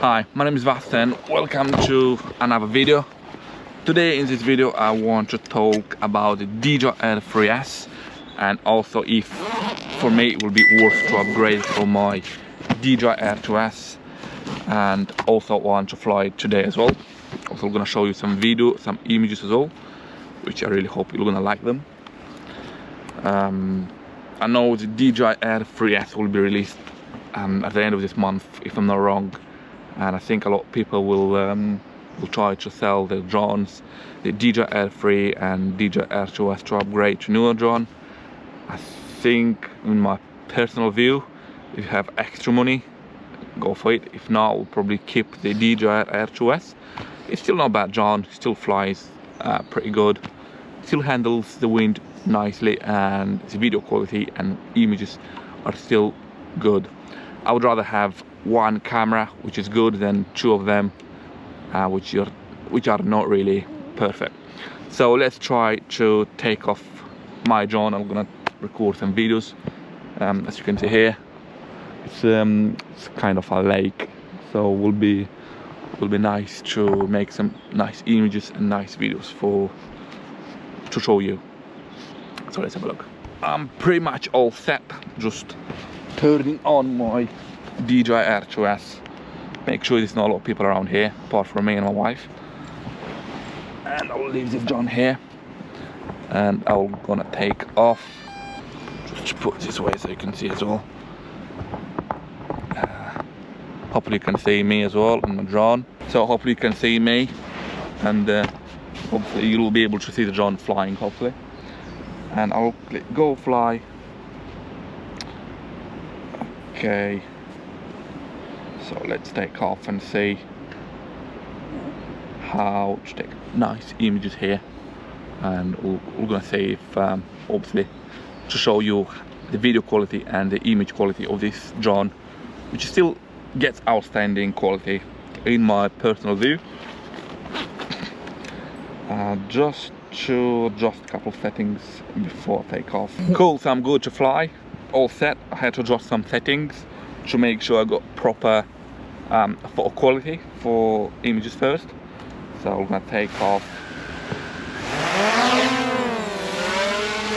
Hi, my name is Vasten. Welcome to another video. Today in this video I want to talk about the DJI Air2s and also if for me it will be worth to upgrade from my DJI Air2s, and also want to fly it today as well. Also gonna show you some video, some images as well, which I really hope you're gonna like them. I know the DJI Air2s will be released at the end of this month, if I'm not wrong, and I think a lot of people will try to sell their drones, the DJI Air3 and DJI Air2s, to upgrade to newer drone. I think, in my personal view, if you have extra money, go for it. If not, we'll probably keep the DJI Air2s. It's still not a bad drone, still flies pretty good, still handles the wind nicely, and the video quality and images are still good. I would rather have one camera which is good than two of them which are not really perfect. So let's try to take off my drone. I'm gonna record some videos. As you can see here, it's kind of a lake, so will be nice to make some nice images and nice videos to show you. So let's have a look. I'm pretty much all set, just turning on my DJI Air2s. Make sure there's not a lot of people around here apart from me and my wife, and I'll leave this drone here and I'm gonna take off. Just put this way so you can see as well. Hopefully you can see me as well on the drone. So hopefully you can see me, and hopefully you'll be able to see the drone flying, hopefully. And I'll click go fly. Okay, so let's take off and see how to take nice images here, and we're gonna see if obviously to show you the video quality and the image quality of this drone, which still gets outstanding quality in my personal view. Just to adjust a couple of settings before I take off. Cool, so I'm good to fly, all set. I had to adjust some settings to make sure I got proper photo quality for images first. So I'm gonna take off,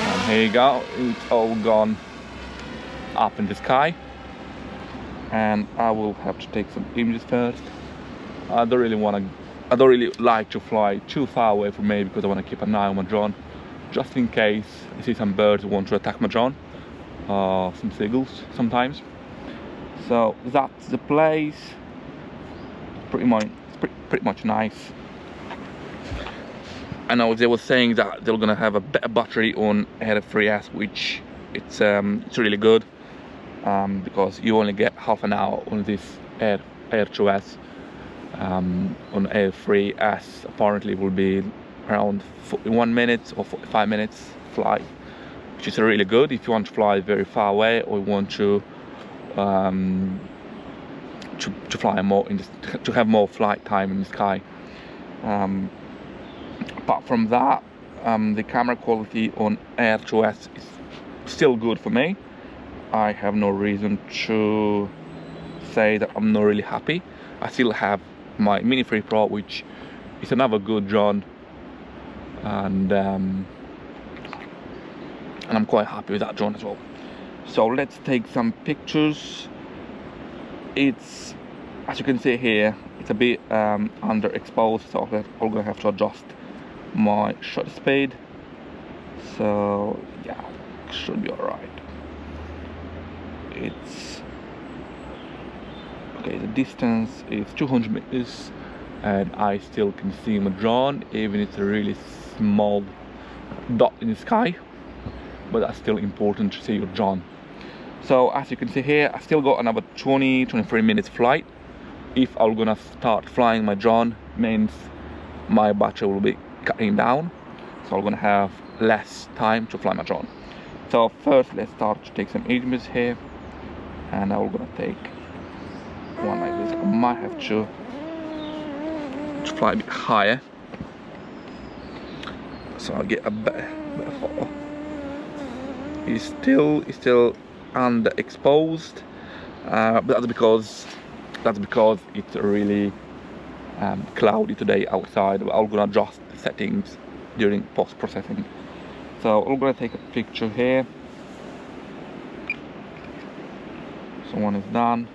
and here you go, it's all gone up in the sky, and I will have to take some images first. I don't really like to fly too far away from me because I want to keep an eye on my drone, just in case I see some birds who want to attack my drone, some seagulls sometimes. So that's the place. Pretty much nice. I know they were saying that they're gonna have a better battery on Air3s, which it's really good, because you only get half an hour on this Air2s. On Air3s apparently will be around 41 minutes or 45 minutes flight, which is really good if you want to fly very far away, or you want to fly more to have more flight time in the sky. Apart from that, the camera quality on Air2s is still good for me. I have no reason to say that I'm not really happy. I still have my Mini 3 Pro, which is another good drone, and I'm quite happy with that drone as well. So let's take some pictures. It's, as you can see here, it's a bit underexposed, so I'm gonna have to adjust my shutter speed. So yeah, it should be alright. It's okay, the distance is 200 meters and I still can see my drone, even if it's a really small dot in the sky, but that's still important to see your drone. So as you can see here, I still got another 23 minutes flight. If I'm gonna start flying my drone, means my battery will be cutting down, so I'm gonna have less time to fly my drone. So first let's start to take some images here, and I'm gonna take one like this. I might have to fly a bit higher so I'll get a better photo. It's still underexposed, but that's because That's because it's really cloudy today outside. I'm gonna adjust the settings during post-processing. So I'm gonna take a picture here. So one is done.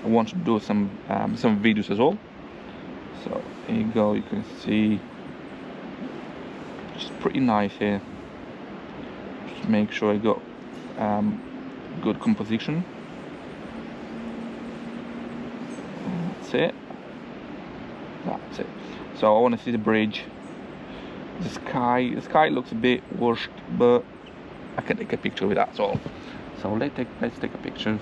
I want to do some videos as well. So here you go, you can see it's pretty nice here. Just make sure I got good composition. That's it. That's it. So I want to see the bridge. The sky looks a bit washed, but I can take a picture with that, so let's take a picture.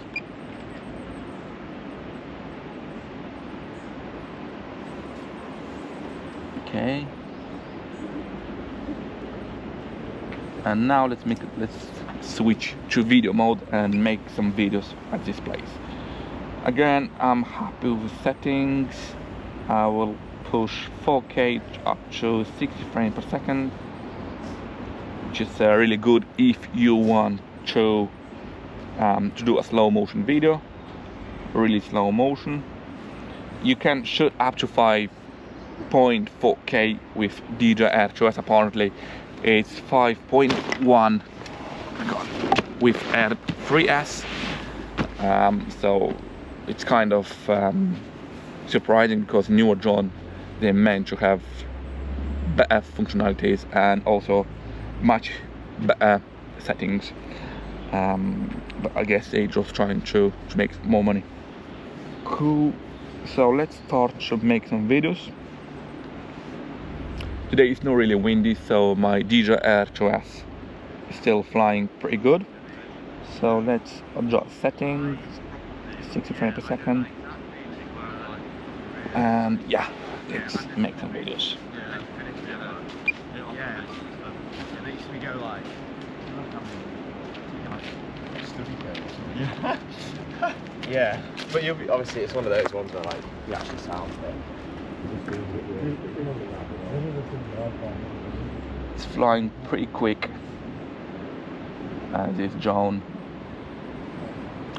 Okay. And now let's switch to video mode and make some videos at this place. Again, I'm happy with settings. I will push 4K up to 60 frames per second, which is really good if you want to do a slow motion video, really slow motion. You can shoot up to 5.4K with DJI Air2s. Apparently it's 5.1 with Air3s, so it's kind of surprising, because newer drone, they're meant to have better functionalities and also much better settings, but I guess they're just trying to make more money. Cool. So let's start to make some videos. Today it's not really windy, so my DJI Air2s is still flying pretty good. So let's adjust settings, 60 frames per second, and yeah, let's make some videos. Yeah, but you'll be, obviously it's one of those ones where like you actually sound it. It's flying pretty quick, this drone,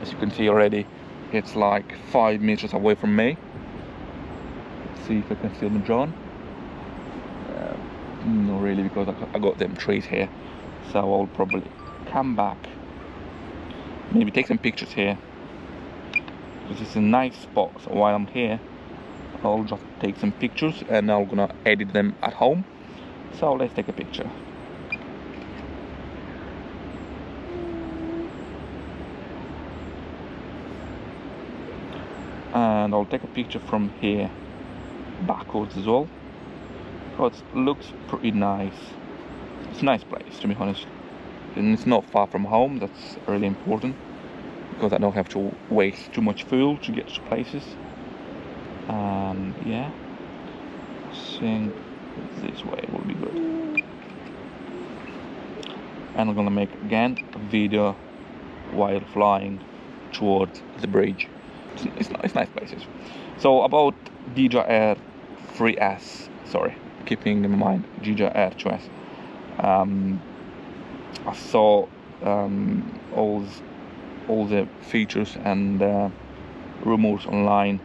as you can see already, it's like 5 meters away from me. Let's see if I can see the drone. Not really, because I got them trees here, so I'll probably come back, maybe take some pictures here. This is a nice spot, so while I'm here I'll just take some pictures and I'm gonna edit them at home. So let's take a picture. And I'll take a picture from here backwards as well, because it looks pretty nice. It's a nice place, to be honest, and it's not far from home. That's really important, because I don't have to waste too much fuel to get to places. Yeah, I think this way will be good. And I'm gonna make again a video while flying towards the bridge. It's nice places. So about DJI Air 3s, sorry, keeping in mind DJI Air2s. I saw all the features and rumours online.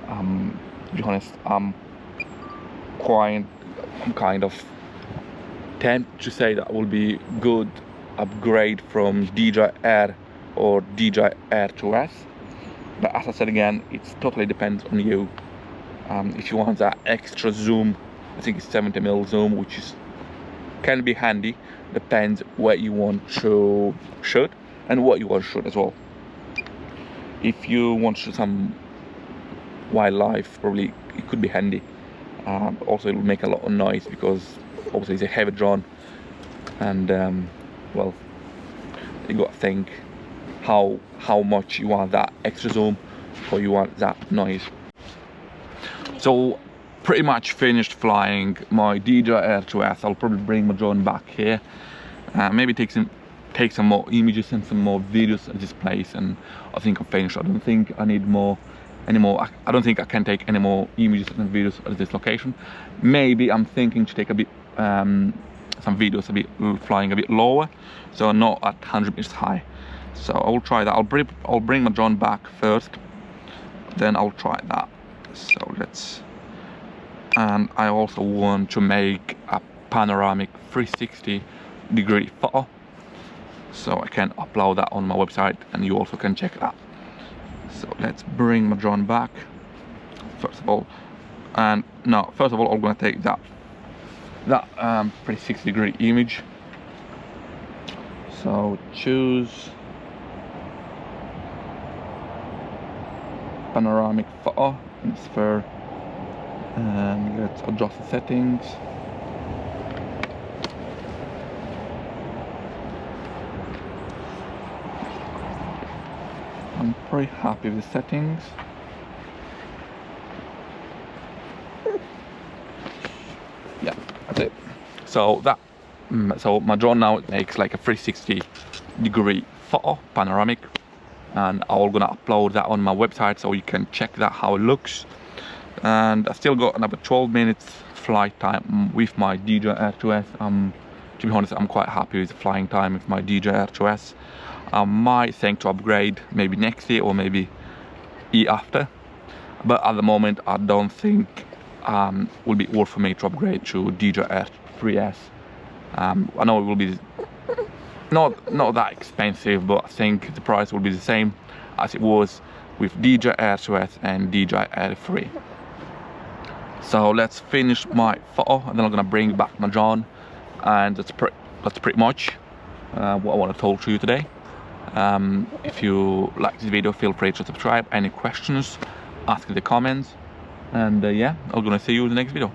To be honest, I'm kind of tempted to say that will be good upgrade from DJI Air or DJI Air2s, but as I said again, it totally depends on you. If you want that extra zoom, I think it's 70mm zoom, which can be handy. Depends where you want to shoot and what you want to shoot as well. If you want to shoot some wildlife, probably it could be handy. Also, it will make a lot of noise, because obviously it's a heavy drone, and well, you got to think how much you want that extra zoom or you want that noise. So pretty much finished flying my DJI Air2s. I'll probably bring my drone back here, maybe take some more images and some more videos at this place, and I think I'm finished. I don't think I need anymore. I don't think I can take any more images and videos at this location. Maybe I'm thinking to take a bit some videos flying a bit lower, so not at 100 meters high. So I'll try that. I'll bring my drone back first, then I'll try that. So let's, and I also want to make a panoramic 360-degree photo, so I can upload that on my website and you also can check that. So let's bring my drone back first of all, and now first of all I'm gonna take that 360-degree image. So choose panoramic photo and sphere, and let's adjust the settings. I'm pretty happy with the settings. Yeah, that's it. So that, so my drone now makes like a 360-degree photo, panoramic, and I'm gonna upload that on my website so you can check that how it looks. And I still got another 12 minutes flight time with my DJI Air2s. To be honest, I'm quite happy with the flying time with my DJI Air2s. I might think to upgrade maybe next year or maybe year after, but at the moment I don't think will be worth for me to upgrade to DJI Air3s. I know it will be not that expensive, but I think the price will be the same as it was with DJI Air2s and DJI Air3. So let's finish my photo and then I'm gonna bring back my drone, and that's pretty much what I want to talk to you today. If you like this video, feel free to subscribe. Any questions, ask in the comments, and yeah, I'm gonna see you in the next video.